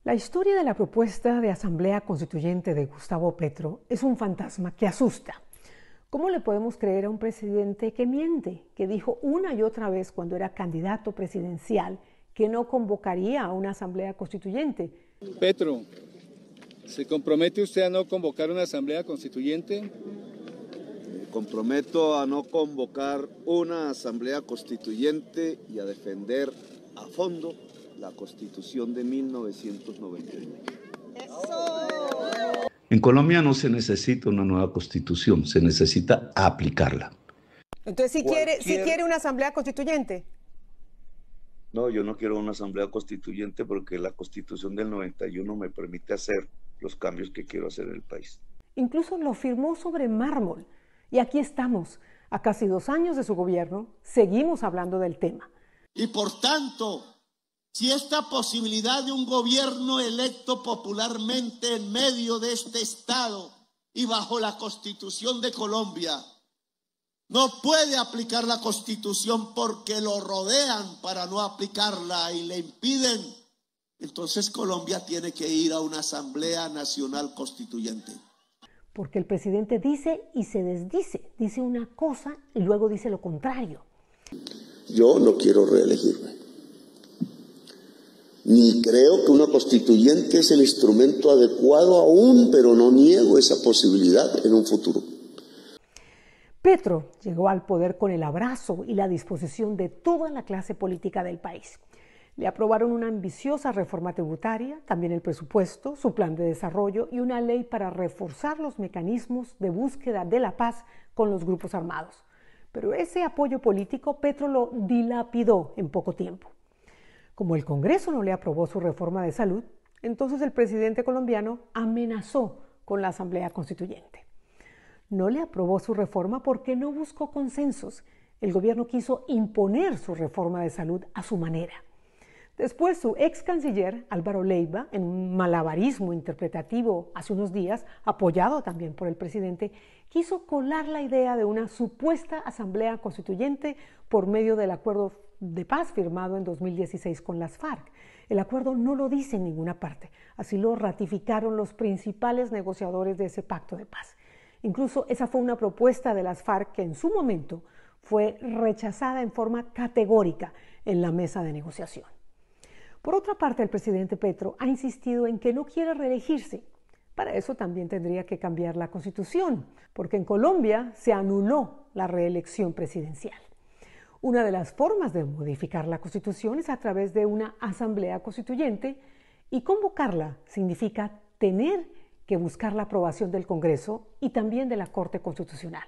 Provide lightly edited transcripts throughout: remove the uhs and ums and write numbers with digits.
La historia de la propuesta de Asamblea Constituyente de Gustavo Petro es un fantasma que asusta. ¿Cómo le podemos creer a un presidente que miente, que dijo una y otra vez cuando era candidato presidencial que no convocaría a una Asamblea Constituyente? Petro, ¿se compromete usted a no convocar una Asamblea Constituyente? Me comprometo a no convocar una Asamblea Constituyente y a defender a fondo la Constitución de 1991. En Colombia no se necesita una nueva Constitución, se necesita aplicarla. Entonces, ¿sí quiere una Asamblea Constituyente? No, yo no quiero una Asamblea Constituyente porque la Constitución del 91 me permite hacer los cambios que quiero hacer en el país. Incluso lo firmó sobre mármol. Y aquí estamos, a casi 2 años de su gobierno, seguimos hablando del tema. Y por tanto, si esta posibilidad de un gobierno electo popularmente en medio de este Estado y bajo la Constitución de Colombia no puede aplicar la Constitución porque lo rodean para no aplicarla y le impiden, entonces Colombia tiene que ir a una Asamblea Nacional Constituyente. Porque el presidente dice y se desdice, dice una cosa y luego dice lo contrario. Yo no quiero reelegirme. Ni creo que una constituyente es el instrumento adecuado aún, pero no niego esa posibilidad en un futuro. Petro llegó al poder con el abrazo y la disposición de toda la clase política del país. Le aprobaron una ambiciosa reforma tributaria, también el presupuesto, su plan de desarrollo y una ley para reforzar los mecanismos de búsqueda de la paz con los grupos armados. Pero ese apoyo político Petro lo dilapidó en poco tiempo. Como el Congreso no le aprobó su reforma de salud, entonces el presidente colombiano amenazó con la Asamblea Constituyente. No le aprobó su reforma porque no buscó consensos. El gobierno quiso imponer su reforma de salud a su manera. Después, su ex canciller, Álvaro Leiva, en un malabarismo interpretativo hace unos días, apoyado también por el presidente, quiso colar la idea de una supuesta Asamblea Constituyente por medio del acuerdo de paz firmado en 2016 con las FARC. El acuerdo no lo dice en ninguna parte, así lo ratificaron los principales negociadores de ese pacto de paz. Incluso esa fue una propuesta de las FARC que en su momento fue rechazada en forma categórica en la mesa de negociación. Por otra parte, el presidente Petro ha insistido en que no quiere reelegirse. Para eso también tendría que cambiar la Constitución, porque en Colombia se anuló la reelección presidencial. Una de las formas de modificar la Constitución es a través de una Asamblea Constituyente y convocarla significa tener que buscar la aprobación del Congreso y también de la Corte Constitucional.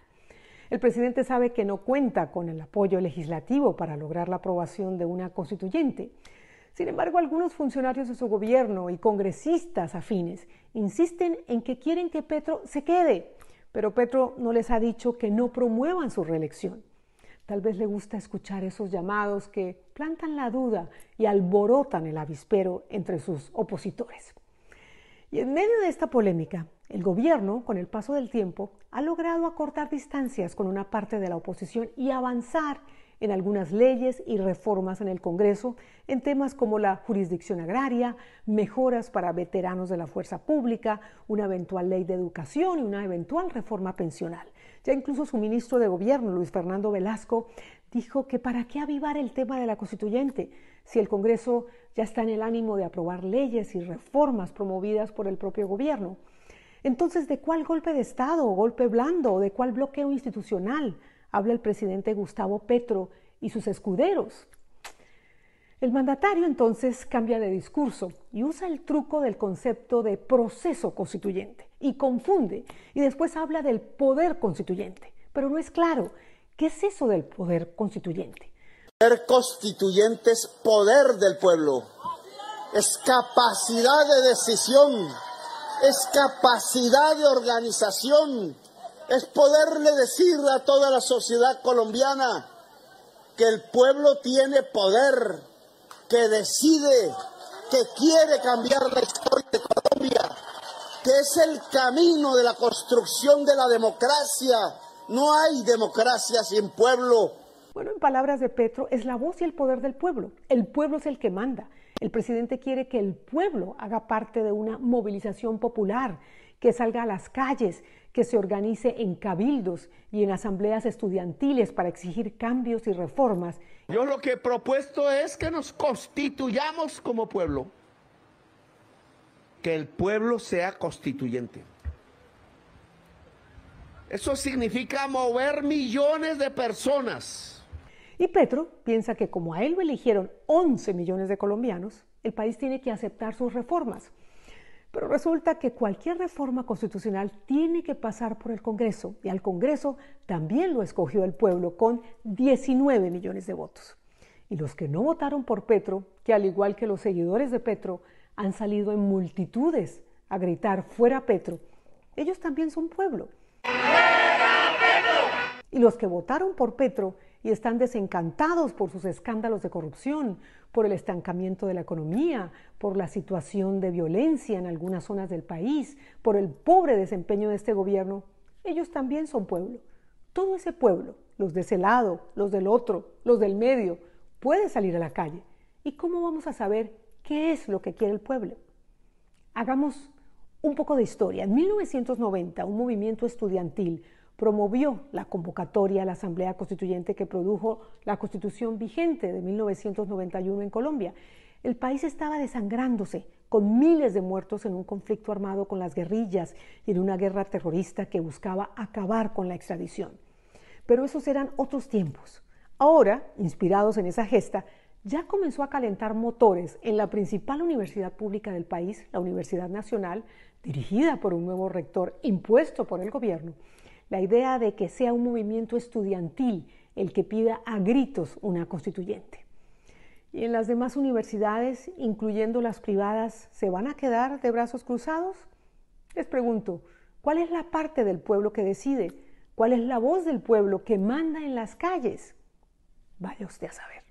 El presidente sabe que no cuenta con el apoyo legislativo para lograr la aprobación de una constituyente. Sin embargo, algunos funcionarios de su gobierno y congresistas afines insisten en que quieren que Petro se quede, pero Petro no les ha dicho que no promuevan su reelección. Tal vez le gusta escuchar esos llamados que plantan la duda y alborotan el avispero entre sus opositores. Y en medio de esta polémica, el gobierno, con el paso del tiempo, ha logrado acortar distancias con una parte de la oposición y avanzar en algunas leyes y reformas en el Congreso en temas como la jurisdicción agraria, mejoras para veteranos de la fuerza pública, una eventual ley de educación y una eventual reforma pensional. Ya incluso su ministro de Gobierno, Luis Fernando Velasco, dijo que para qué avivar el tema de la constituyente si el Congreso ya está en el ánimo de aprobar leyes y reformas promovidas por el propio gobierno. Entonces, ¿de cuál golpe de Estado o golpe blando o de cuál bloqueo institucional habla el presidente Gustavo Petro y sus escuderos? El mandatario entonces cambia de discurso y usa el truco del concepto de proceso constituyente y confunde y después habla del poder constituyente, pero no es claro. ¿Qué es eso del poder constituyente? Ser constituyente es poder del pueblo, es capacidad de decisión, es capacidad de organización, es poderle decir a toda la sociedad colombiana que el pueblo tiene poder, que decide, que quiere cambiar la historia de Colombia, que es el camino de la construcción de la democracia. No hay democracia sin pueblo. Bueno, en palabras de Petro, es la voz y el poder del pueblo. El pueblo es el que manda. El presidente quiere que el pueblo haga parte de una movilización popular, que salga a las calles, que se organice en cabildos y en asambleas estudiantiles para exigir cambios y reformas. Yo lo que he propuesto es que nos constituyamos como pueblo, que el pueblo sea constituyente. Eso significa mover millones de personas. Y Petro piensa que como a él lo eligieron 11 millones de colombianos, el país tiene que aceptar sus reformas. Pero resulta que cualquier reforma constitucional tiene que pasar por el Congreso, y al Congreso también lo escogió el pueblo con 19 millones de votos. Y los que no votaron por Petro, que al igual que los seguidores de Petro, han salido en multitudes a gritar "fuera Petro", ellos también son pueblo. ¡Fuera Petro! Y los que votaron por Petro y están desencantados por sus escándalos de corrupción, por el estancamiento de la economía, por la situación de violencia en algunas zonas del país, por el pobre desempeño de este gobierno, ellos también son pueblo. Todo ese pueblo, los de ese lado, los del otro, los del medio, puede salir a la calle. ¿Y cómo vamos a saber qué es lo que quiere el pueblo? Hagamos un poco de historia. En 1990, un movimiento estudiantil promovió la convocatoria a la Asamblea Constituyente que produjo la Constitución vigente de 1991 en Colombia. El país estaba desangrándose, con miles de muertos en un conflicto armado con las guerrillas y en una guerra terrorista que buscaba acabar con la extradición. Pero esos eran otros tiempos. Ahora, inspirados en esa gesta, ya comenzó a calentar motores en la principal universidad pública del país, la Universidad Nacional, dirigida por un nuevo rector impuesto por el gobierno, la idea de que sea un movimiento estudiantil el que pida a gritos una constituyente. ¿Y en las demás universidades, incluyendo las privadas, se van a quedar de brazos cruzados? Les pregunto, ¿cuál es la parte del pueblo que decide? ¿Cuál es la voz del pueblo que manda en las calles? Vaya usted a saber.